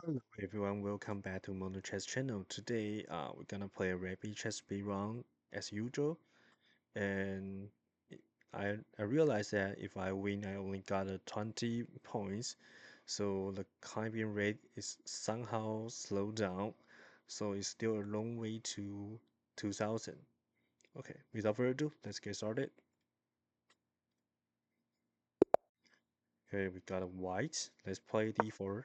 Hello everyone, welcome back to Mono Chess channel. Today, we're gonna play a rapid chess speedrun as usual, and I realized that if I win, I only got 20 points, so the climbing rate is somehow slowed down, so it's still a long way to 2000. Okay, without further ado, let's get started. Okay, we got a white. Let's play d4,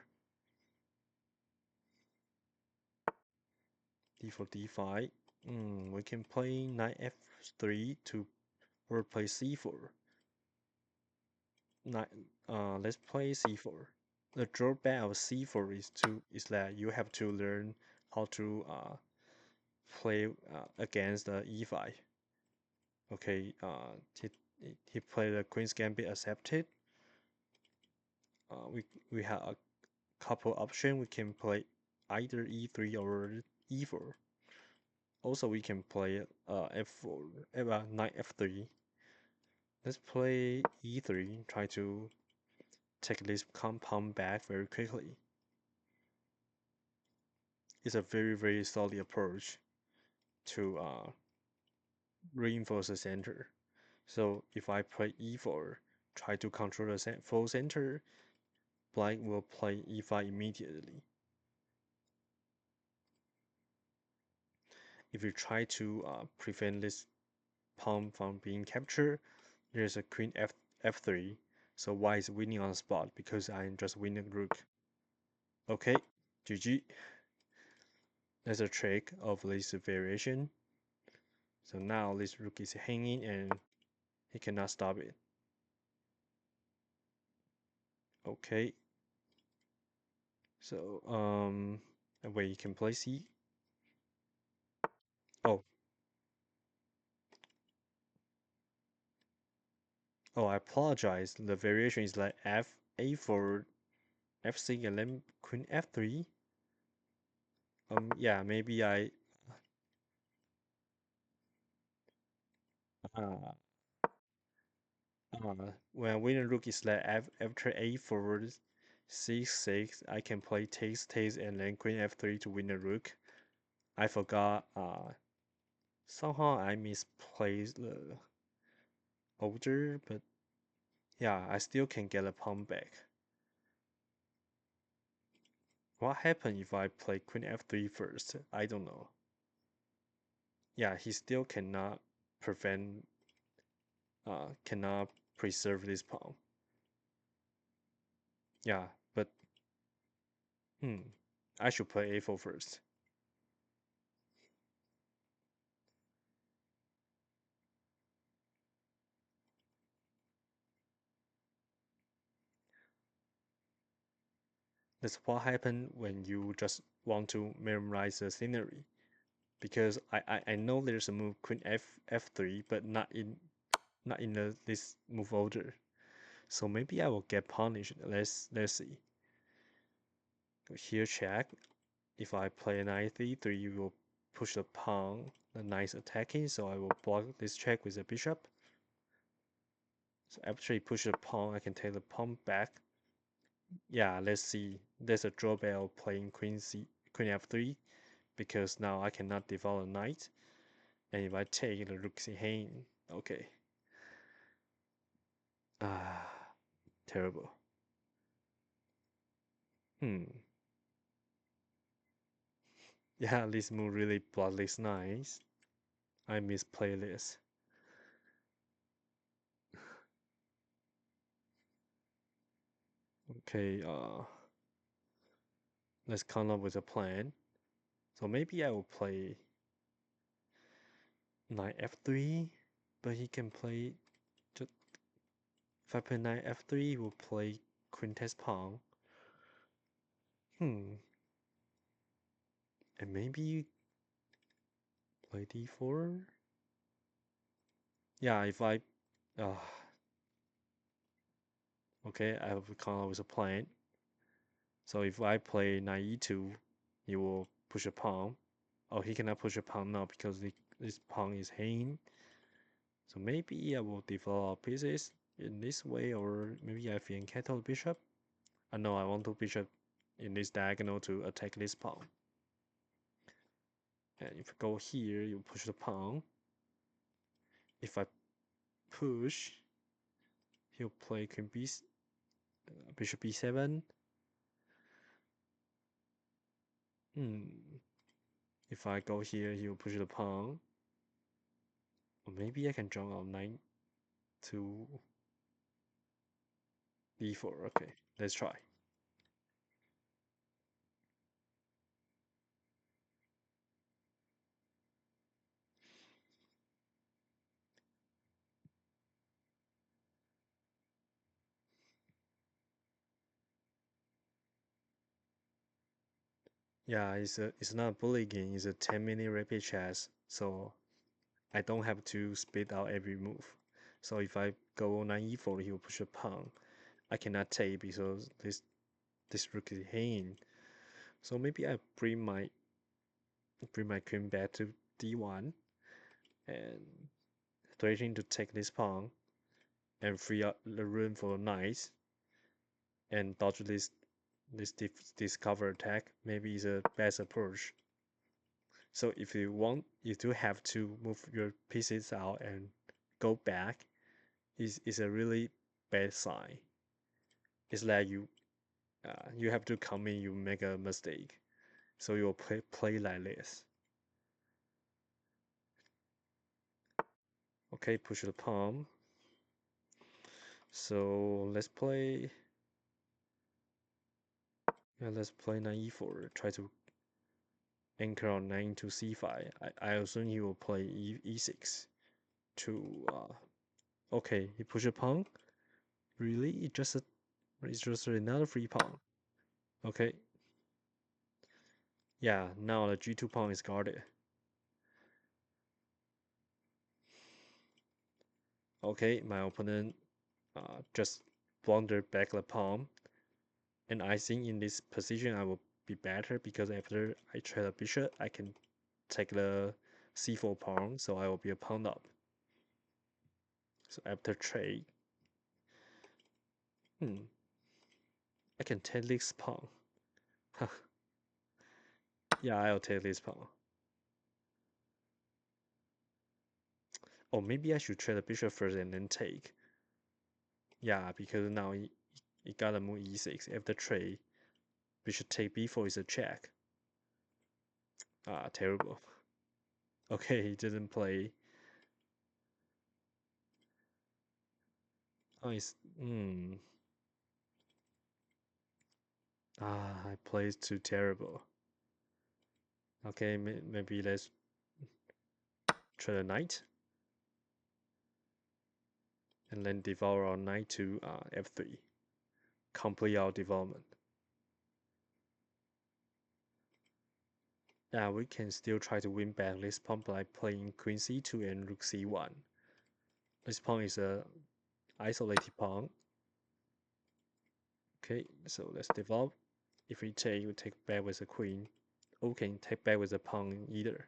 d4, d5. We can play knight f3 to or play c4. Knight, let's play c4. The drawback of c4 is that you have to learn how to play against the e5. Okay, he played the Queen's Gambit accepted. We have a couple options. We can play either e3 or e4. Also, we can play f4, knight f3. Let's play e3. Try to take this compound back very quickly. It's a very solid approach to reinforce the center. So if I play e4, try to control the full center, black will play e5 immediately. If you try to prevent this pawn from being captured, there's a queen f3. So white is winning on the spot because I'm just winning rook. Okay, GG. That's a trick of this variation. So now this rook is hanging and he cannot stop it. Okay. So wait, you can play C. Oh, I apologize. The variation is like F A4 F6 and then Queen F3. Yeah, maybe I uh when winning rook is like F after A4 C6, I can play takes and then Queen F3 to win the rook. I forgot somehow I misplaced the order, but yeah, I still can get a pawn back. What happened if I play Queen F3 first? I don't know. Yeah, he still prevent cannot preserve this pawn. Yeah, but I should play A4 first. That's what happened when you just want to memorize the scenery. Because I know there's a move Queen F3, but not in this move order. So maybe I will get punished. Let's see. Here check. If I play knight c3, you will push the pawn. The knight's attacking, so I will block this check with a bishop. So after you push the pawn, I can take the pawn back. Yeah, let's see. There's a drawback of playing Queen F3 because now I cannot develop a knight. And if I take the rook c okay. Ah, terrible. Hmm. Yeah, this move really blocked this nice. I misplay this. Okay, let's come up with a plan. So maybe I will play knight f3, but he can play just if I play knight f3, he will play queen takes pawn. And maybe play d4. Yeah, if I okay, I have come up with a plan. So if I play knight e2, he will push a pawn. Oh, he cannot push a pawn now because this pawn is hanging. So maybe I will develop pieces in this way, or maybe I can cattle bishop. I know I want to bishop in this diagonal to attack this pawn. And if I go here, you push the pawn. If I push, he'll play queen b, bishop b7. If I go here, he'll push the pawn. Or maybe I can jump on knight to b4. Okay, let's try. Yeah, it's not a bully game. It's a 10-minute rapid chess, so I don't have to speed out every move. So if I go knight e4, he will push a pawn. I cannot take because this rook is hanging. So maybe I bring my queen back to d1 and threatening to take this pawn and free up the room for knights and dodge this discover attack. Maybe is a best approach. So if you want, you do have to move your pieces out and go back. Is a really bad sign. It's like you have to come in, you make a mistake, so you'll play like this. Okay, push the pawn. So let's play. Yeah, let's play knight e4. Try to anchor on knight into c5. I assume he will play e6 to okay, he push a pawn. Really? It's just another free pawn. Okay. Yeah, now the g2 pawn is guarded. Okay, my opponent just blundered back the pawn, and I think in this position I will be better because after I trade a bishop, I can take the c4 pawn, so I will be a pawn up. So after trade, I can take this pawn. Yeah, I'll take this pawn. Or maybe I should trade the bishop first and then take. Yeah, because now he gotta move e6 after trade. Bishop take b4 is a check. Ah, terrible. Okay, he didn't play. Oh, it's I played too terrible. Okay, maybe let's try a knight. And then devour our knight to f3. Complete our development. Yeah, we can still try to win back this pawn by playing queen c2 and rook c1. This pawn is a isolated pawn. Okay, so let's develop. If we take, we take back with a queen. Or can take back with a pawn either.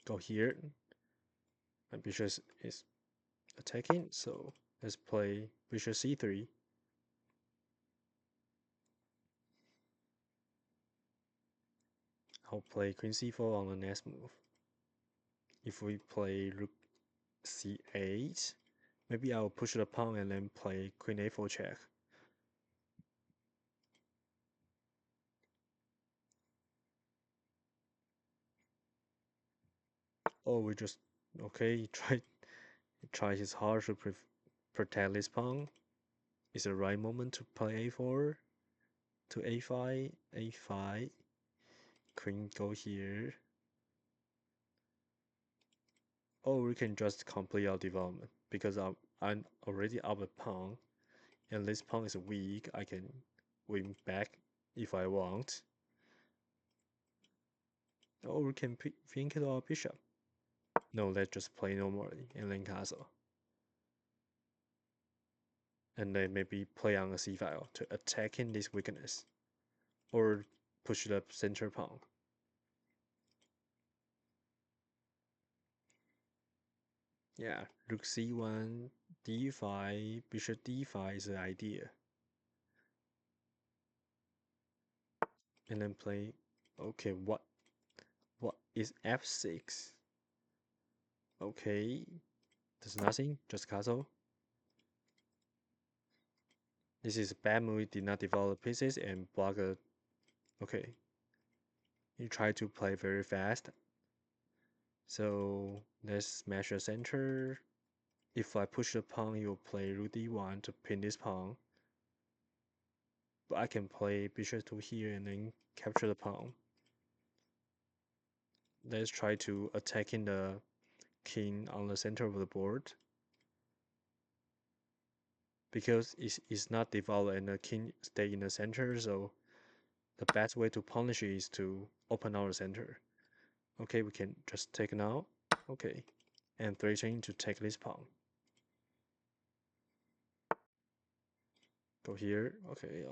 Go here. My bishop is attacking, so let's play bishop c3. I'll play queen c4 on the next move. If we play rook c8, maybe I'll push the pawn and then play queen a4 check. Oh, we just okay. He tried his hard to protect this pawn. Is the right moment to play a4 to a5, a5. Queen go here. Or we can just complete our development because I'm already up a pawn, and this pawn is weak. I can win back if I want. Or we can think our bishop. No, let's just play normally and then castle. And then maybe play on a c file to attacking this weakness. Or push the center pawn. Yeah, rook c1 d5, bishop d5 is the idea. And then play, okay, what is f6? Okay, there's nothing, just castle. This is a bad move, did not develop pieces and block a, okay. You try to play very fast. So let's smash the center. If I push the pawn, you'll play rook d1 to pin this pawn. But I can play bishop to here and then capture the pawn. Let's try to attacking the king on the center of the board. Because it's not developed and the king stay in the center, so the best way to punish it is to open our center. Okay, we can just take now. Okay, and threatening to take this pawn. Go here. Okay,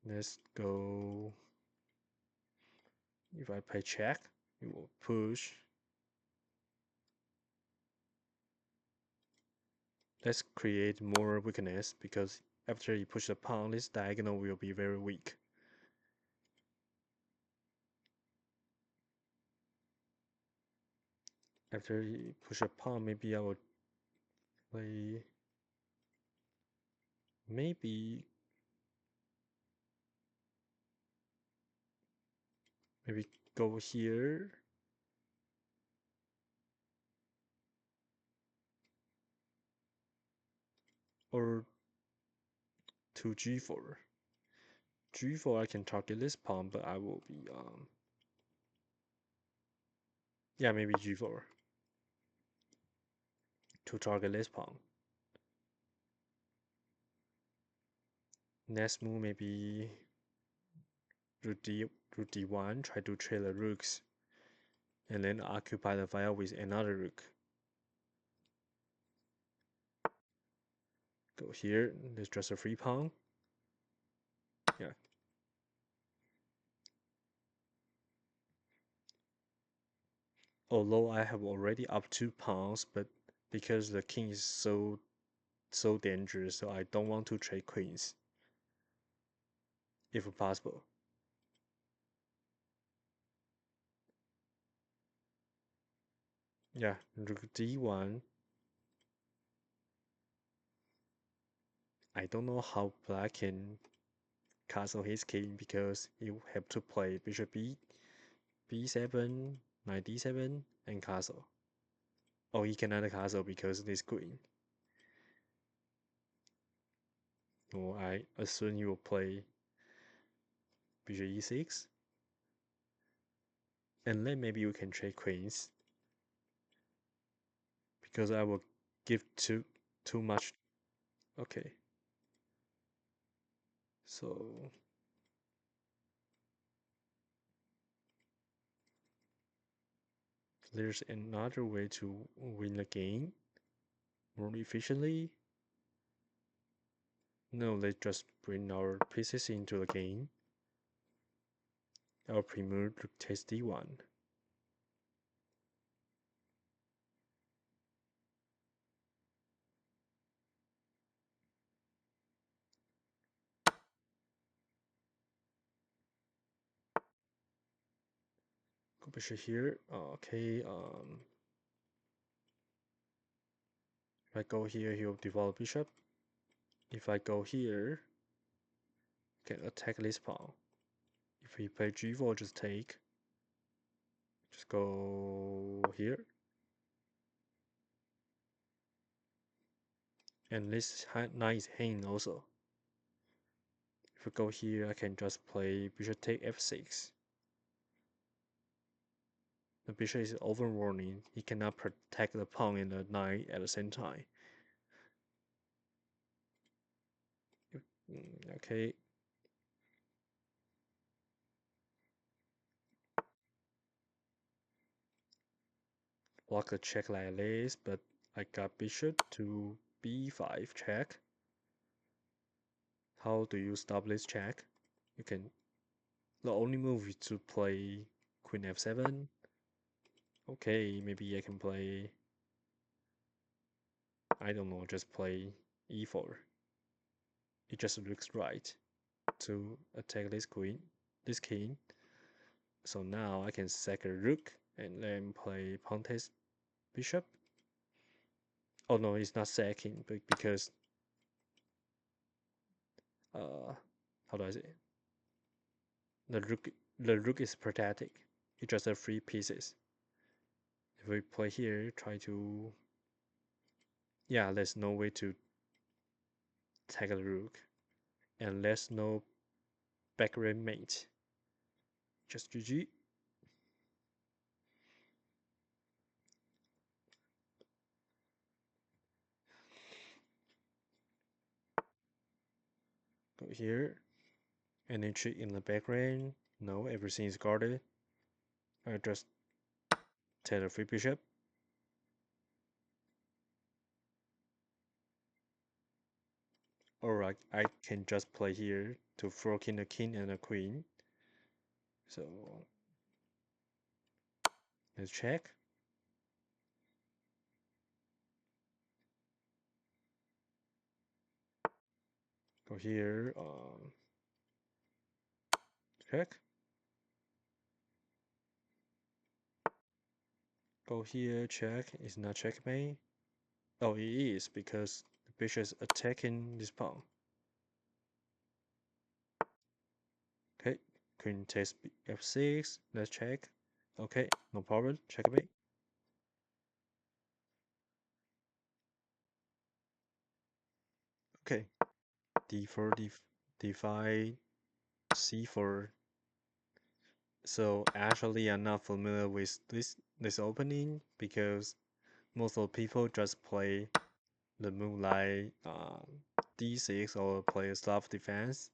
let's go. If I play check, it will push. Let's create more weakness because after you push the pawn, this diagonal will be very weak. After you push a pawn, maybe I will play. Maybe go here. Or to g4. G4 I can target this pawn, but I will be yeah, maybe g4 to target this pawn. Next move maybe rook d1, try to trade the rooks, and then occupy the file with another rook. Go here. There's just a free pawn. Yeah. Although I have already up 2 pawns, but because the king is so dangerous, so I don't want to trade queens, if possible. Yeah, rook d1. I don't know how black can castle his king because you have to play bishop b7, knight d7, and castle. Oh, he cannot castle because this queen. Oh, I assume he will play bishop e6. And then maybe you can trade queens. Because I will give too much. Okay. So there's another way to win the game more efficiently. No, let's just bring our pieces into the game. Our premier takes d1. Go bishop here. Okay. If I go here, he'll develop bishop. If I go here, can attack this pawn. If he play g4, just take. Just go here. And this knight is hanging also. If I go here, I can just play bishop take f6. The bishop is overrunning. He cannot protect the pawn and the knight at the same time. Okay. Block the check like this, but I got bishop to b5 check. How do you stop this check? You can. The only move is to play queen f7. Okay, maybe I can play I don't know, just play e4. It just looks right to attack this queen, this king. So now I can sack a rook and then play Ponte's bishop. Oh no, it's not sacking, but because uh, how do I say it? The rook is pathetic. It just has 3 pieces. If we play here, try to yeah, there's no way to take the rook, and there's no background mate. Just GG. Go here, and then check in the background. No, everything is guarded. I just take the free bishop. Or I can just play here to throw in a king and a queen. So let's check. Go here, check. Go here, check. It's not checkmate. Oh, it is because the bishop is attacking this pawn. Okay, queen takes f6. Let's check. Okay, no problem. Checkmate. Okay, d4, d5, c4. So actually, I'm not familiar with this opening because most of the people just play the move like d6 or play self defense.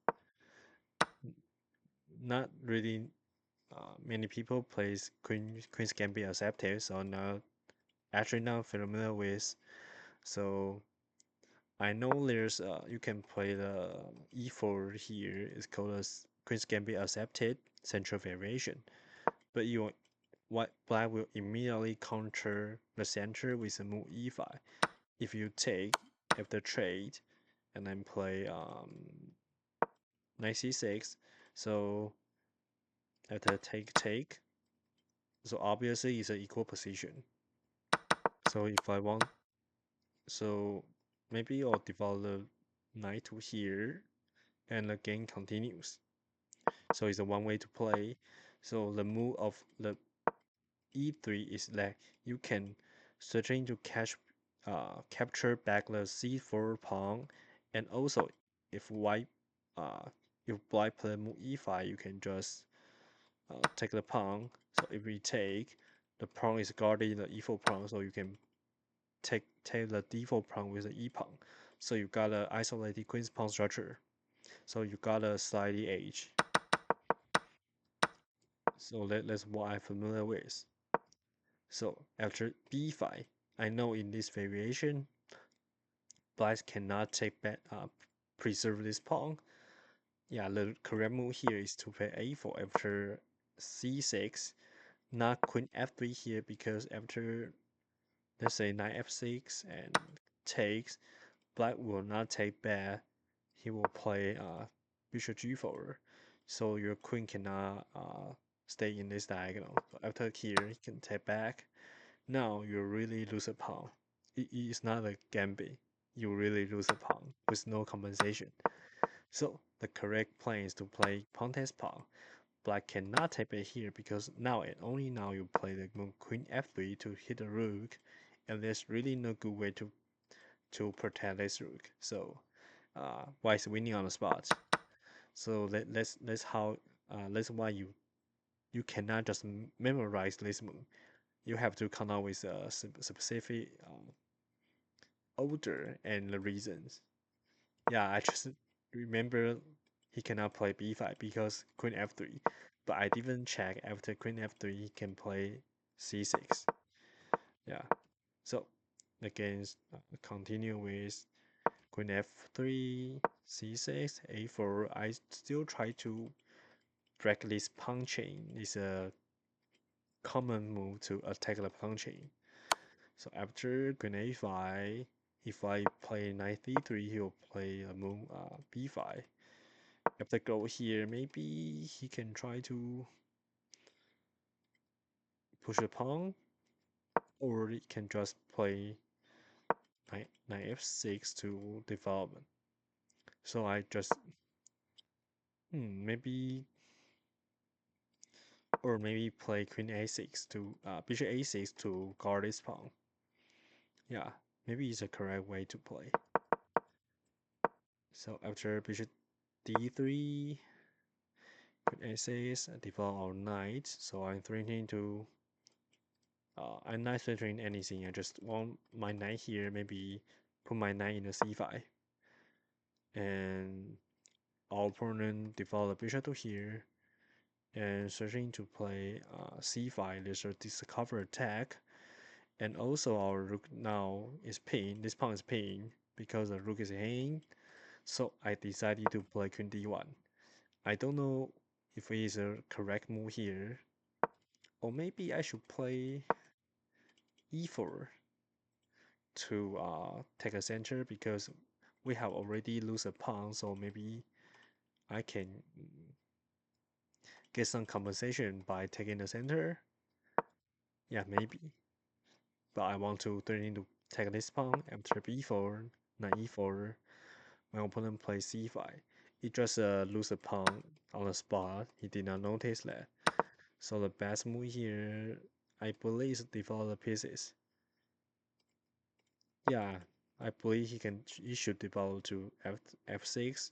Not really many people plays Queen's Gambit accepted, so not actually not familiar with. So I know there's you can play the e4 here. It's called as Queen's Gambit accepted central variation, but you what black will immediately counter the center with a move e5. If you take after trade and then play knight c6, so after take, so obviously it's an equal position. So if I want, so maybe I'll develop the knight to here, and the game continues. So it's a one way to play. So the move of the e3 is that you can searching to capture back the c4 pawn, and also if white uh, if black play move e5, you can just take the pawn. So if we take, the pawn is guarding the e4 pawn, so you can take the d4 pawn with the e pawn. So you got a isolated queen's pawn structure. So you got a slightly edge. So that's what I'm familiar with. So after b5, I know in this variation, black cannot take back preserve this pawn. Yeah, the correct move here is to play a4 after c6, not queen f3 here because after let's say knight f6 and takes, black will not take back. He will play bishop g4, so your queen cannot stay in this diagonal. So after here, he can take back. Now you really lose a pawn. It's not a gambit. You really lose a pawn with no compensation. So the correct plan is to play pawn test pawn. Black cannot take back here because now and only now you play the move queen f3 to hit the rook, and there's really no good way to protect this rook. So white is winning on the spot. So that's how that's why you cannot just memorize this move. You have to come up with a specific order and the reasons. Yeah, I just remember he cannot play b5 because queen f3, but I didn't check after queen f3 he can play c6. Yeah, so the games continue with queen f3, c6, a4. I still try to break this pawn chain. It's a common move to attack the pawn chain. So after queen a5, if I play knight d3, he'll play a move b5. If they go here, maybe he can try to push a pawn, or he can just play knight f6 to development. So I just maybe, or maybe play queen a6 to bishop a6 to guard this pawn. Yeah, maybe it's a correct way to play. So after bishop d3, queen a6, develop our knight. So I'm threatening to I'm not threatening anything. I just want my knight here. Maybe put my knight in a c5, and our opponent develop bishop to here, and searching to play c5. There's a discover attack, and also our rook now is pinned. This pawn is pinned because the rook is hanging. So I decided to play queen d1. I don't know if it is a correct move here, or maybe I should play e4 to take a center because we have already lose a pawn, so maybe I can get some compensation by taking the center. Yeah, maybe. But I want to turn into take this pawn after b4, knight e4. My opponent plays c5. He just lose a pawn on the spot. He did not notice that. So the best move here, I believe, is develop the pieces. Yeah, I believe he should develop to f6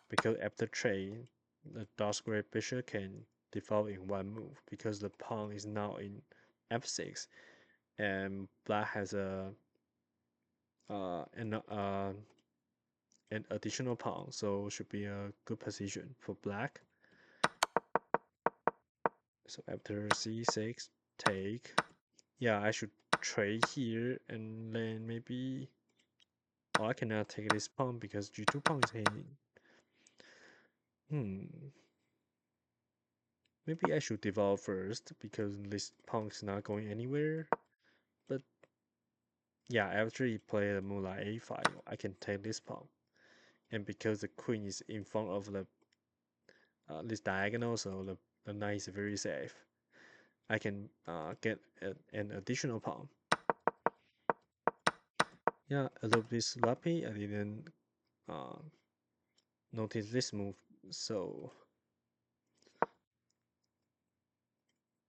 because after trade, the dark square bishop can develop in one move because the pawn is now in f6 and black has a uh, an uh, an additional pawn, so should be a good position for black. So after c6 take, yeah, I should trade here and then maybe I cannot take this pawn because g2 pawn is hanging. Maybe I should develop first because this pawn is not going anywhere. But yeah, after he play the move like a5, I can take this pawn. And because the queen is in front of the this diagonal, so the knight is very safe. I can get an additional pawn. Yeah, a little bit sloppy. I didn't uh, notice this move, so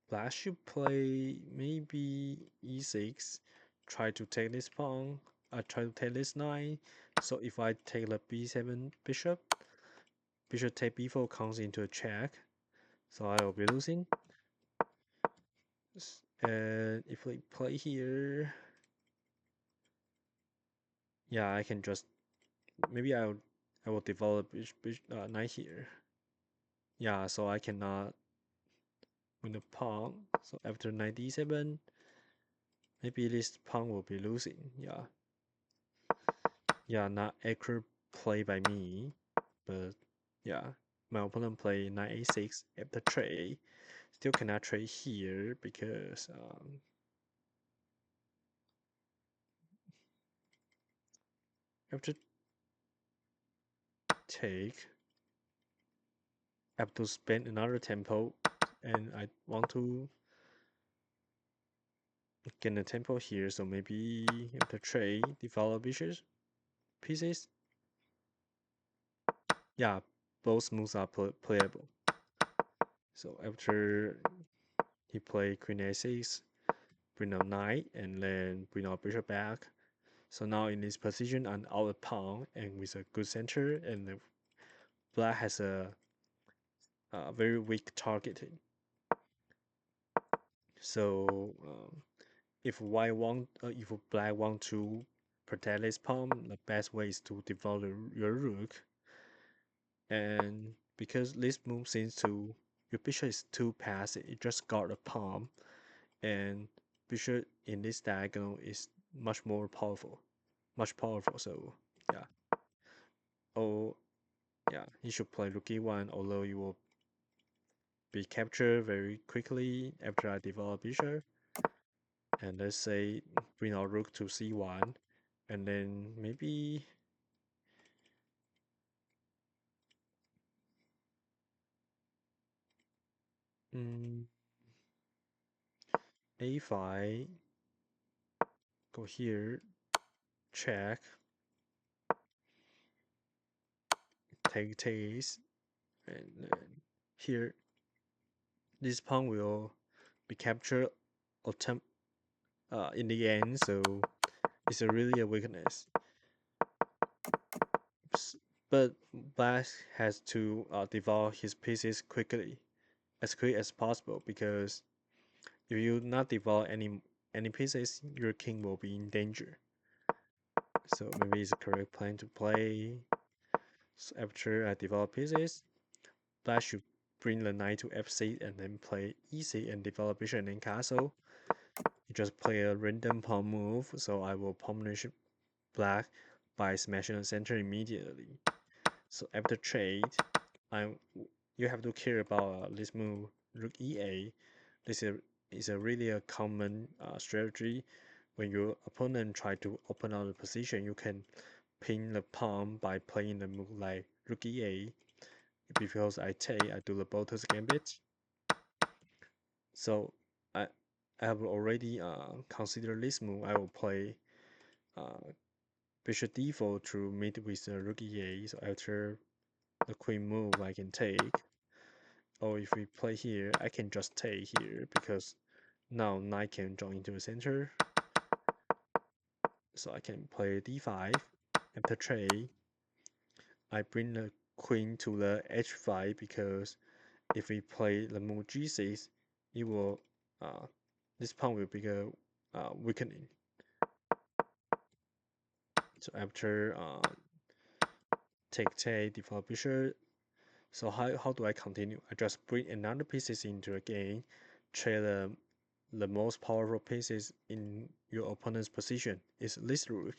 black should play maybe e6. Try to take this pawn. I try to take this knight. So if I take the b7 bishop, bishop take b4 comes into a check. So I will be losing. And if we play here, yeah, I can just maybe I will develop knight here. Yeah, so I cannot win the pawn. So after knight d7, maybe this pawn will be losing. Yeah, not accurate play by me, but yeah, my opponent play knight a6 after trade. Still cannot trade here because after take, I have to spend another tempo, and I want to get a tempo here. So maybe after trade, develop pieces. Yeah, both moves are playable. So after he play queen a6, bring up knight, and then bring up bishop back. So now in this position, I'm out a pawn and with a good center, and the black has a very weak targeting. So if black want to protect this pawn, the best way is to develop your rook, and because this move seems to your bishop is too passive, it just guard a pawn, and bishop in this diagonal is much powerful. So yeah, oh yeah, he should play rook e1, although you will be captured very quickly after I develop bishop. And let's say bring our rook to c1. and then maybe mm, a5, go here, check, take takes, and then here this pawn will be captured in the end, so it's a really a weakness. But black has to develop his pieces quickly, as quick as possible, because if you not develop any pieces, your king will be in danger. So maybe it's a correct plan to play. So after I develop pieces, black should bring the knight to f6 and then play e6 and develop bishop and then castle. You just play a random pawn move, so I will punish black by smashing the center immediately. So after trade, I you have to care about this move, rook e8. This is a really a common strategy. When your opponent try to open out the position, you can pin the pawn by playing the move like rook e8. Because I take, I do the Boto's Gambit. So I I have already considered this move. I will play uh, bishop d4 to meet with the rook e8. So after the queen move, I can take. Or if we play here, I can just take here because now knight can join into the center. So I can play d5. After trade, I bring the queen to the h5 because if we play the move g6, it will this pawn will be a weakening. So after take develop bishop. So how do I continue? I just bring another pieces into the game, trade the most powerful pieces in your opponent's position is this rook.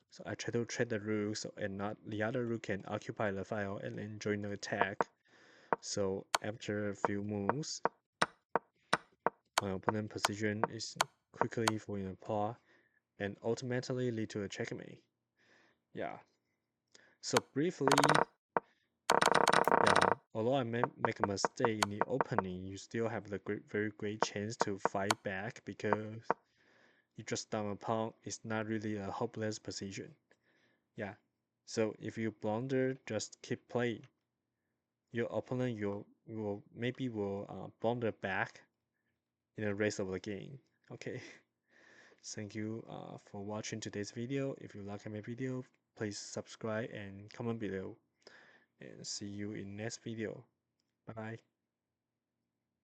So I try to trade the rook, so and not the other rook can occupy the file and then join the attack. So after a few moves, my opponent position is quickly falling apart and ultimately lead to a checkmate. Yeah. So briefly, yeah, although I may make a mistake in the opening, you still have the very great chance to fight back because you just down a pawn. It's not really a hopeless position. Yeah. So if you blunder, just keep playing. Your opponent will maybe will blunder back in the rest of the game. Okay. Thank you for watching today's video. If you like my video, please subscribe and comment below. And see you in next video. Bye bye.